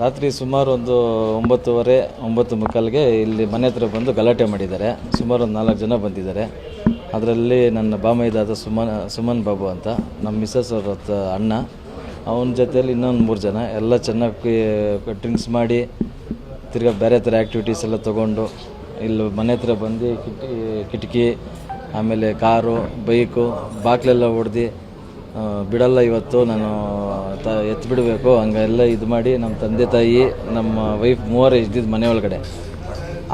ರಾತ್ರಿ ಸುಮಾರು ಒಂದು 9:30 9:45ಗೆ ಇಲ್ಲಿ ಮನೆ ಹತ್ರ ಬಂದು ಗಲಾಟೆ ಮಾಡಿದ್ದಾರೆ. ಸುಮಾರು ಒಂದು 4 ಜನ ಬಂದಿದ್ದಾರೆ. ಅದರಲ್ಲಿ ನನ್ನ ಬಾಮೈದಾದ ಸುಮನ್ ಬಾಬು ಅಂತ, ನಮ್ಮ ಮಿಸ್ಸಸ್ ಅವ್ರ ಅಣ್ಣ, ಅವನ ಜೊತೆಯಲ್ಲಿ ಇನ್ನೊಂದು 3 ಜನ ಎಲ್ಲ ಚೆನ್ನಾಗಿ ಡ್ರಿಂಕ್ಸ್ ಮಾಡಿ ತಿರ್ಗಾ ಬೇರೆ ಥರ ಆ್ಯಕ್ಟಿವಿಟೀಸ್ ಎಲ್ಲ ತೊಗೊಂಡು ಇಲ್ಲಿ ಮನೆ ಹತ್ರ ಬಂದು ಕಿಟಕಿ ಆಮೇಲೆ ಕಾರು ಬೈಕು ಬಾಗಿಲೆಲ್ಲ ಹೊಡೆದು ಬಿಡಲ್ಲ, ಇವತ್ತು ನಾನು ಎತ್ತು ಬಿಡಬೇಕು ಹಂಗೆಲ್ಲ ಇದು ಮಾಡಿ ನಮ್ಮ ತಂದೆ ತಾಯಿ ನಮ್ಮ ವೈಫ್ 3 ಇದ್ದಿದ್ದು ಮನೆ ಒಳಗಡೆ.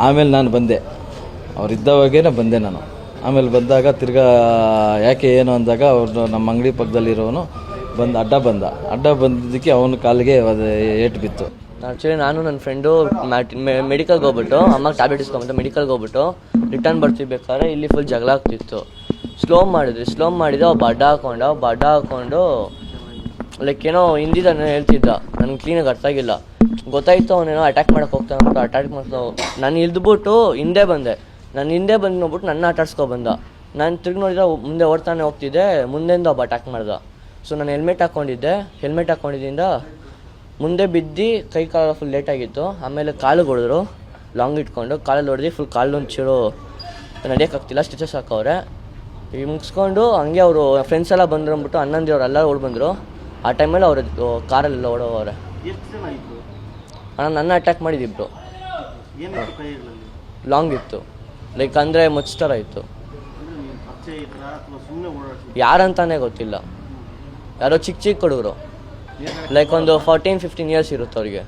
ಆಮೇಲೆ ನಾನು ಬಂದೆ, ಅವರಿದ್ದವಾಗೇ ಬಂದೆ ನಾನು. ಆಮೇಲೆ ಬಂದಾಗ ತಿರ್ಗಾ ಯಾಕೆ ಏನು ಅಂದಾಗ ಅವ್ರು ನಮ್ಮ ಅಂಗಡಿ ಪಕ್ಕದಲ್ಲಿರೋನು ಬಂದು ಅಡ್ಡ ಬಂದಿದ್ದಕ್ಕೆ ಅವನ ಕಾಲಿಗೆ ಅದು ಏಟು ಬಿತ್ತು. ಆ್ಯಕ್ಚುಲಿ ನಾನು ನನ್ನ ಫ್ರೆಂಡು ಮೆಡಿಕಲ್ಗೆ ಹೋಗ್ಬಿಟ್ಟು ಅಮ್ಮಗೆ ಟ್ಯಾಬ್ಲೆಟ್ ಇಸ್ಕೊಂಬಿಟ್ಟು ಮೆಡಿಕಲ್ಗೆ ಹೋಗ್ಬಿಟ್ಟು ರಿಟರ್ನ್ ಬರ್ತಿರ್ಬೇಕಾದ್ರೆ ಇಲ್ಲಿ ಫುಲ್ ಜಗಳ ಆಗ್ತಿತ್ತು. ಸ್ಲೋ ಮಾಡಿದೆ ಅವ ಬಡ್ಡ ಹಾಕ್ಕೊಂಡು ಲೈಕ್ ಏನೋ ಹಿಂದಿದ್ದಾನೆ ಹೇಳ್ತಿದ್ದ, ನನಗೆ ಕ್ಲೀನಾಗಿ ಅರ್ಥ ಆಗಿಲ್ಲ. ಗೊತ್ತಾಯಿತು ಅವನೇನೋ ಅಟ್ಯಾಕ್ ಮಾಡೋಕೆ ಹೋಗ್ತಾನೆ ಅಂದ್ಬಿಟ್ಟು ಅಟ್ಯಾಕ್ ಮಾಡ್ತಾ ನಾನು ಇಳಿದ್ಬಿಟ್ಟು ಹಿಂದೆ ಬಂದೆ. ನೋಡ್ಬಿಟ್ಟು ನನ್ನ ಆಟಾಡ್ಸ್ಕೊಬಂದ. ನಾನು ತಿರುಗಿ ನೋಡಿದ್ರೆ ಮುಂದೆ ಓಡ್ತಾನೆ ಹೋಗ್ತಿದ್ದೆ, ಮುಂದೆಂದು ಒಬ್ಬ ಅಟ್ಯಾಕ್ ಮಾಡ್ದ. ಸೊ ನಾನು ಹೆಲ್ಮೆಟ್ ಹಾಕ್ಕೊಂಡಿದ್ದರಿಂದ ಮುಂದೆ ಬಿದ್ದು ಕೈ ಕಾಲು ಫುಲ್ ಲೇಟಾಗಿತ್ತು. ಆಮೇಲೆ ಕಾಲಿಗೆ ಹೊಡೆದ್ರು, ಲಾಂಗ್ ಇಟ್ಕೊಂಡು ಕಾಲಲ್ಲಿ ಹೊಡೆದು ಫುಲ್ ಕಾಲೊಂದು ಚೂರು ನಡೆಯೋಕ್ಕಾಗ್ತಿಲ್ಲ, ಸ್ಟಿಚಸ್ ಹಾಕವ್ರೆ. ಈಗ ಮುಗಿಸ್ಕೊಂಡು ಹಂಗೆ ಅವರು ಫ್ರೆಂಡ್ಸ್ ಎಲ್ಲ ಬಂದರು ಅಂದ್ಬಿಟ್ಟು ಹನ್ನೊಂದಿವ್ರು ಎಲ್ಲ ಓಡಿ ಬಂದರು. ಆ ಟೈಮಲ್ಲಿ ಅವರು ಕಾರಲ್ಲೆಲ್ಲ ಓಡೋವ್ರೆ. ಅಣ್ಣ ನನ್ನ ಅಟ್ಯಾಕ್ ಮಾಡಿದ್ದಿಬ್ರು. ಲಾಂಗ್ ಇತ್ತು, ಲೈಕ್ ಅಂದರೆ ಮುಚ್ತರ ಇತ್ತು. ಯಾರಂತಾನೆ ಗೊತ್ತಿಲ್ಲ, ಯಾರೋ ಚಿಕ್ಕ ಹುಡುಗರು, ಲೈಕ್ ಒಂದು 14-15 ಇಯರ್ಸ್ ಇರುತ್ತೆ ಅವ್ರಿಗೆ.